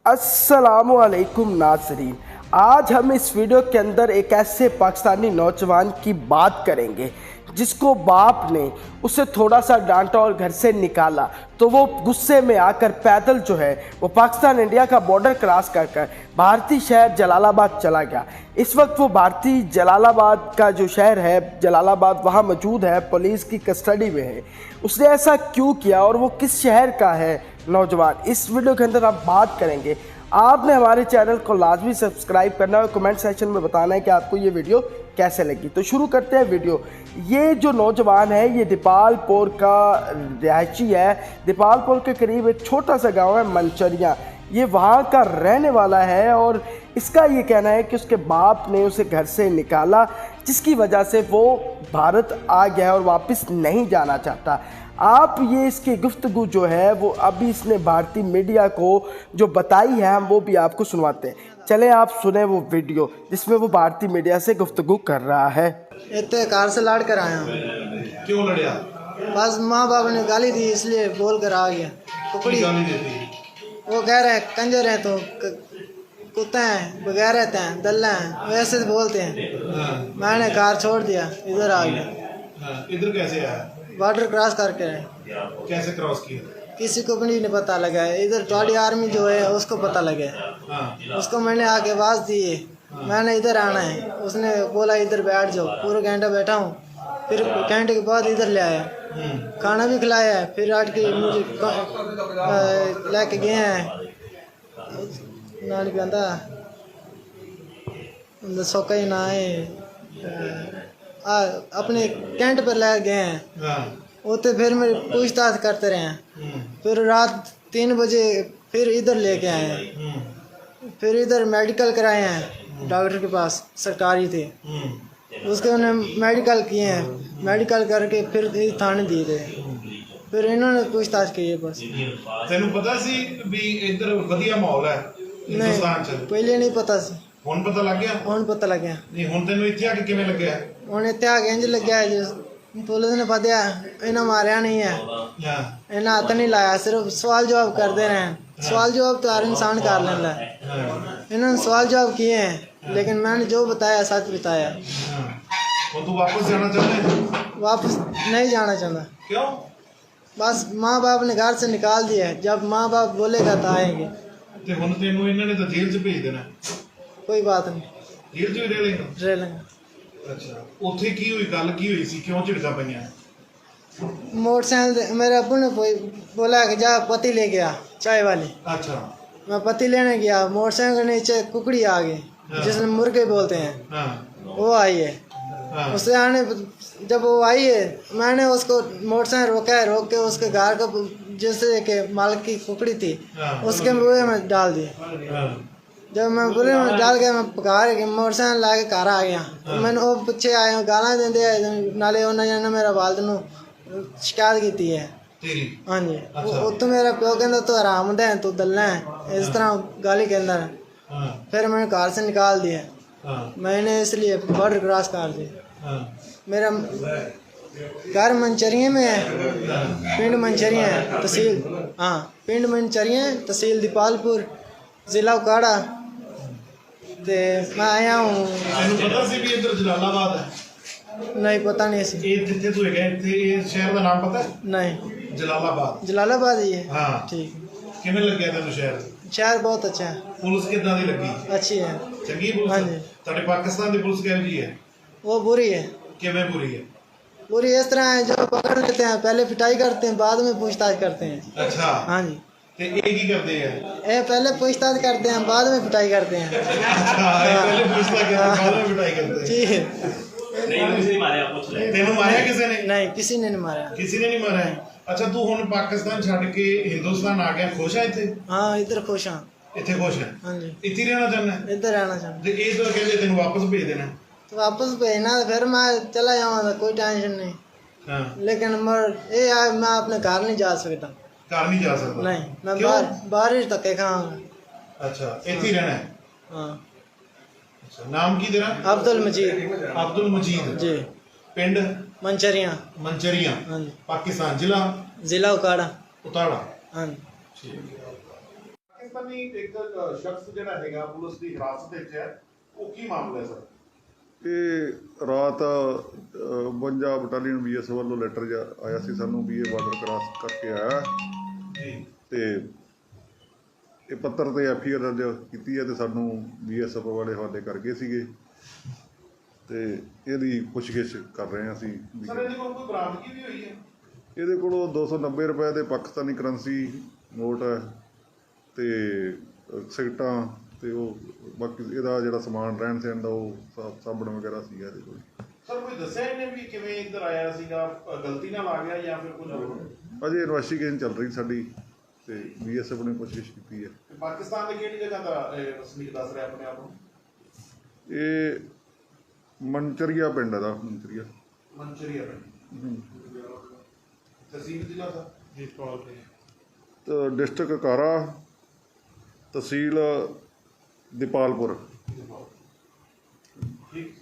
अस्सलामुअलैकुम नाज़रीन, आज हम इस वीडियो के अंदर एक ऐसे पाकिस्तानी नौजवान की बात करेंगे जिसको बाप ने उसे थोड़ा सा डांटा और घर से निकाला तो वो गुस्से में आकर पैदल जो है वो पाकिस्तान इंडिया का बॉर्डर क्रॉस कर भारतीय शहर जलालाबाद चला गया। इस वक्त वो भारतीय जलालाबाद का जो शहर है जलालाबाद वहाँ मौजूद है, पुलिस की कस्टडी में है। उसने ऐसा क्यों किया और वो किस शहर का है नौजवान, इस वीडियो के अंदर आप बात करेंगे। आपने हमारे चैनल को लाजमी सब्सक्राइब करना है और कमेंट सेक्शन में बताना है कि आपको ये वीडियो कैसे लगी। तो शुरू करते हैं वीडियो। ये जो नौजवान है ये दीपालपुर का रिहायशी है। दीपालपुर के करीब एक छोटा सा गांव है मंचरिया, ये वहाँ का रहने वाला है और इसका ये कहना है कि उसके बाप ने उसे घर से निकाला जिसकी वजह से वो भारत आ गया और वापस नहीं जाना चाहता। आप ये इसकी गुफ्तगू जो है वो अभी इसने भारतीय मीडिया को जो बताई है हम वो भी आपको सुनवाते हैं। चले आप सुने वो वीडियो जिसमें वो भारतीय मीडिया से गुफ्तगू कर रहा है। इतने कार से लड़ कर आया। क्यों लड़िया? बस माँ बाप ने गाली दी इसलिए बोल कर आ गया। कुकड़ी गाली देती? वो कह रहे कंजर है तो कुत्ते हैं, बगैर रहते हैं, दल्ला हैं, वैसे बोलते हैं। हाँ। मैंने कार छोड़ दिया, इधर आ गया। हाँ। इधर कैसे आया? बॉर्डर क्रॉस करके कैसे क्रॉस किया? किसी को भी नहीं पता लगा है। इधर थोड़ी आर्मी जो है उसको पता लगे। हाँ। उसको मैंने आके आवाज़ दी है, मैंने इधर आना है। उसने बोला इधर बैठ जाओ। पूरा घंटा बैठा हूँ, फिर घंटे के बाद इधर ले आया, खाना भी खिलाया है। फिर आट के मुझे लेके गए हैं नानी कहता सौका ही ना है अपने कैंट पर ले गए हैं। हाँ। उते फिर मेरी पूछताछ करते रहे हैं। फिर रात 3 बजे फिर इधर लेके आए हैं। फिर इधर मेडिकल कराए हैं डॉक्टर के पास, सरकारी थे। उसके उन्हें मेडिकल किए हैं, मेडिकल करके फिर थाने दिए थे। फिर इन्होंने पूछताछ की है बस। तेनू पता सी भी इधर वधिया माहौल है हिंदुस्तान च? पहले नहीं पता सी, हुण पता लग गया? हुण पता लग गया। नहीं हुण तेनू इत्थे आके किवें लग्या? हुण इत्थे आके इंज लग्या है जिस पुलिस ने फद्या, इन्हें मारिया नहीं है, हाँ। इन्हें हाथ नहीं लाया, सिर्फ सवाल जवाब करते रहे। सवाल जवाब तो हर इंसान कर लेता है। हाँ। इन्होंने सवाल जवाब किए हैं लेकिन मैंने जो बताया सच बताया। हाँ। और तू वापस जाना चाहता है? वापस नहीं जाना चाहता। क्यों? बस माँ बाप ने घर से निकाल दिया है, जब माँ बाप बोलेगा तो आएंगे। ते हुण तेनू इन्हां ने तो जेल च भेज देना। कोई बात नहीं, जेल च भी रह लेगा? रह लेंगे। अच्छा, उत्थे की हुई गल की हुई सी, क्यों झिड़का पईयां? मोटरसाइकिल मेरे अब्बू ने बोला कि जा पति ले गया चाय वाली। अच्छा। मैं पति लेने गया, मोटरसाइकिल के नीचे कुकड़ी आ गई, जिसने मुर्गे बोलते हैं। हाँ। वो आई है। हाँ। उससे आने जब वो आई है मैंने उसको मोटरसाइकिल रोका है, रोक के उसके घर का जैसे कि माल की कुकड़ी थी उसके मुँह में डाल दी। हाँ। जब मैं बुरे में डाल के मैं पकार के मोटरसाइकिल ला के घर आ गया। मैंने वो पीछे आए गाला देंदे नाले उन्होंने मेरा वालद नू शिकायत की है। तेरी? हाँ जी। अच्छा। वो तो मेरा प्यो कहता तू आराम दे, तू दल्ला है, इस तरह गाली के अंदर। हाँ। फिर मैंने कार से निकाल दिया। हाँ। मैंने इसलिए बॉर्डर क्रॉस कर दिया। हाँ। मेरा घर मंचरिया में है, पिंड मंचरिया है, तहसील पिंड मंचरिया है, तहसील दीपालपुर, ज़िला उकाड़ा। ते मैं आया हूँ। तेनू पता सी भी इधर जलालाबाद है? नहीं पता नहीं सी। ये जिथे तू है इत्थे ये शहर का नाम पता है? नहीं, जलालाबाद। जलालाबाद ही है। हाँ। ठीक। किवें लग्या तेनू शहर? शहर बहुत अच्छा है। पुलिस किदां दी लगी? अच्छी है। चंगी पुलिस? हाँ जी। तुहाडे पाकिस्तान दी पुलिस किहो जी है? वो बुरी है। किवें बुरी है? बुरी इस तरह है, जो पकड़ लेते हैं पहले पिटाई करते हैं, बाद में पूछताछ करते हैं। अच्छा। हाँ जी। ते ये की करदे हैं? ये पहले पूछताछ करते हैं, बाद में पिटाई करते हैं। अच्छा, ये पहले पूछता करते बाद में पिटाई करते हैं। जी। तेनू मारिया किसी ने? नहीं, किसी ने नहीं मारा। किसी ने नहीं मारा? अच्छा, तू हुण पाकिस्तान छड्ड के हिंदुस्तान आ गया, खुश है इत्थे? हाँ, इधर खुश हाँ। इत्थे खुश है? हाँ जी। इत्थे ही रहना चाहना है? इधर रहना चाहता। ते ये तो कहते तेनू वापस भेज देना? तो वापस भेजना फिर मैं चला जाऊँगा, कोई टेंशन नहीं। हाँ। लेकिन ये यार मैं अपने घर नहीं जा सकता। घर नहीं जा सकता? नहीं, मैं क्यों? बारिश धक्के खाऊंगा। अच्छा, इत्थे ही रहना है? हाँ। अच्छा, नाम की तेरा? अब्दुल मजीद। अब्दुल मजीद। जी। पिंड? मंचरिया। मंचरिया। हाँ जी। पाकिस्तान। जिला? ज़िला उकाड़ा। उताड़ा। हाँ जी। ठीक है। ਪਾਕਿਸਤਾਨੀ ਇੱਕ ਸ਼ਖਸ ਜਿਹੜਾ ਹੈਗਾ ਪੁਲਿਸ ਦੀ ਹਿਰਾਸਤ ਵਿੱਚ ਹੈ, ਉਹ ਕੀ ਮਾਮਲਾ ਹੈ ਸਰ? ਇਹ ਰਾਤ 52 ਬਟਾਲੀਅਨ BS ਵੱਲੋਂ ਲੈਟਰ ਆਇਆ ਸੀ ਸਾਨੂੰ ਵੀ ਇਹ ਬਾਰਡਰ ਕ੍ਰਾਸ ਕਰਕੇ ਆਇਆ ਜੀ। ਤੇ ਇਹ ਪੱਤਰ ਤੇ FIR ਦਰਜ ਕੀਤੀ ਹੈ ਤੇ ਸਾਨੂੰ BSF ਵਾਲੇ ਹਵਾਲੇ ਕਰ ਗਏ ਸੀਗੇ ਤੇ ਇਹਦੀ ਪੁੱਛਗਿੱਛ ਕਰ ਰਹੇ ਹਾਂ ਅਸੀਂ ਵੀ। ਸਰ ਇਹਦੇ ਕੋਲ ਕੋਈ ਬਰਾਮਦਗੀ ਵੀ ਹੋਈ ਹੈ? ਇਹਦੇ ਕੋਲੋਂ 290 ਰੁਪਏ ਦੇ ਪਾਕਿਸਤਾਨੀ ਕਰੰਸੀ ਨੋਟ ਹੈ ਤੇ ਸਿਗਰਟਾਂ ਤੇ ਉਹ ਬਾਕੀ ਇਹਦਾ ਜਿਹੜਾ ਸਮਾਨ ਰਹਿਣ ਸਹਿਣ ਦਾ ਉਹ ਸਾਬਣ ਵਗੈਰਾ ਸੀਗਾ ਇਹਦੇ ਕੋਲ। ਸਰ ਕੋਈ ਦੱਸਿਆ ਇਹਨੇ ਵੀ ਕਿਵੇਂ ਇੱਧਰ ਆਇਆ ਸੀਗਾ, ਗਲਤੀ ਨਾਲ ਆ ਗਿਆ ਜਾਂ ਫਿਰ ਕੁਝ ਹੋਰ? ਅਜੇ ਇਨਵੈਸਟੀਗੇਸ਼ਨ ਚੱਲ ਰਹੀ ਸਾਡੀ ਤੇ BSF ਨੇ ਪੁੱਛਗਿੱਛ ਕੀਤੀ ਹੈ। ਤੇ ਪਾਕਿਸਤਾਨ ਦੇ ਕਿਹੜੀ ਜਗ੍ਹਾ ਦਾ ਇਹ ਵਸਨੀਕ ਦੱਸ ਰਿਹਾ ਆਪਣੇ ਆਪ ਨੂੰ? ਇਹ ਮਨਚਰੀਆ ਪਿੰਡ ਦਾ ਮਨਚਰੀਆ ਮੰਚਰੀਆ ਪਿੰਡ, ਤਹਿਸੀਲ ਜ਼ਿਲ੍ਹਾ ਦਾ ਤੇ ਡਿਸਟ੍ਰਿਕਟ ਕਾਰਾ, ਤਹਿਸੀਲ ਦੀਪਾਲਪੁਰ। ਠੀਕ।